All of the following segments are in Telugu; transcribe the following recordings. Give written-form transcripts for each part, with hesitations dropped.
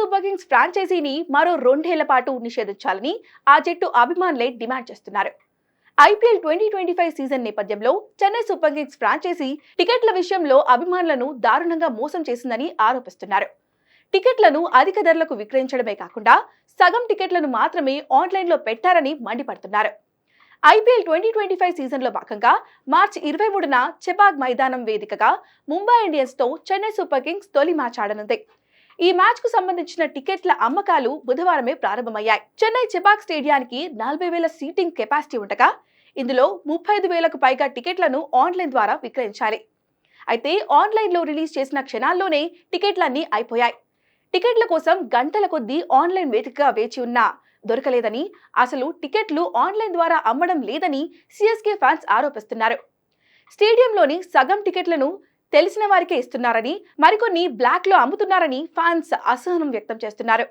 సూపర్ కింగ్స్ ఫ్రాంచైజీని మరో 2 ఏళ్ల పాటు నిషేధించాలని ఆ జట్టు అభిమానులే డిమాండ్ చేస్తున్నారు. ఐపీఎల్ 2025 సీజన్ నేపథ్యంలో చెన్నై సూపర్ కింగ్స్ ఫ్రాంచైజీ టికెట్ల విషయంలో అభిమానులను దారుణంగా మోసం చేసిందని ఆరోపిస్తున్నారు. టికెట్లను అధిక ధరలకు విక్రయించడమే కాకుండా సగం టికెట్లను మాత్రమే ఆన్లైన్లో పెట్టారని మండిపడుతున్నారు. ఐపీఎల్ 2025 సీజన్లో భాగంగా మార్చి 23న చెపాక్ మైదానం వేదికగా ముంబై ఇండియన్స్ తో చెన్నై సూపర్ కింగ్స్ తొలి మ్యాచ్ ఆడనుంది. ఈ మ్యాచ్ కు సంబంధించిన టికెట్ల అమ్మకాలు బుధవారమే ప్రారంభమయ్యాయి. చెన్నై చెపాక్ స్టేడియానికి 40,000 సీటింగ్ కెపాసిటీ ఉండగా ఇందులో 35,000కు పైగా టికెట్లను ఆన్లైన్ ద్వారా విక్రయించాలి. అయితే ఆన్లైన్లో రిలీజ్ చేసిన క్షణాల్లోనే టికెట్లన్నీ అయిపోయాయి. టికెట్ల కోసం గంటల కొద్దీ ఆన్లైన్ వేదికగా వేచి ఉన్నా దొరకలేదని, అసలు టికెట్లు ఆన్లైన్ ద్వారా అమ్మడం లేదని సిఎస్కే ఫ్యాన్స్ ఆరోపిస్తున్నారు. స్టేడియంలోని సగం టికెట్లను తెలిసిన వారికే ఇస్తున్నారని, మరికొన్ని బ్లాక్ లో అమ్ముతున్నారని ఫ్యాన్స్ అసహనం వ్యక్తం చేస్తున్నారు.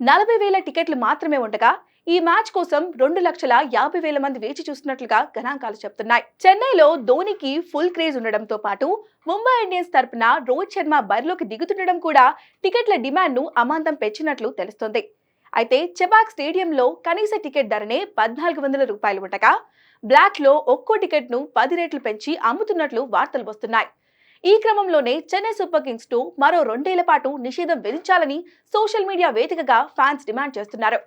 40,000 టికెట్లు మాత్రమే ఉండగా ఈ మ్యాచ్ కోసం 2,50,000 మంది వేచి చూస్తున్నట్లుగా గణాంకాలు చెబుతున్నాయి. చెన్నైలో ధోనికి ఫుల్ క్రేజ్ ఉండడంతో పాటు ముంబై ఇండియన్స్ తరపున రోహిత్ శర్మ బరిలోకి దిగుతుండడం కూడా టికెట్ల డిమాండ్ ను అమాంతం పెంచినట్లు తెలుస్తోంది. అయితే చెపాక్ స్టేడియంలో కనీస టికెట్ ధరనే 1,400 రూపాయలు ఉండగా బ్లాక్ లో ఒక్కో టికెట్ ను 10 రెట్లు పెంచి అమ్ముతున్నట్లు వార్తలు వస్తున్నాయి. ఈ క్రమంలోనే చెన్నై సూపర్ కింగ్స్ టు మరో 2 ఏళ్ల పాటు నిషేధం విధించాలని సోషల్ మీడియా వేదికగా ఫ్యాన్స్ డిమాండ్ చేస్తున్నారు.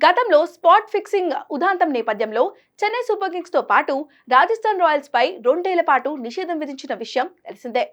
గతంలో స్పాట్ ఫిక్సింగ్ ఉదాంతం నేపథ్యంలో చెన్నై సూపర్ కింగ్స్ తో పాటు రాజస్థాన్ రాయల్స్ పై 2 ఏళ్ల పాటు నిషేధం విధించిన విషయం తెలిసిందే.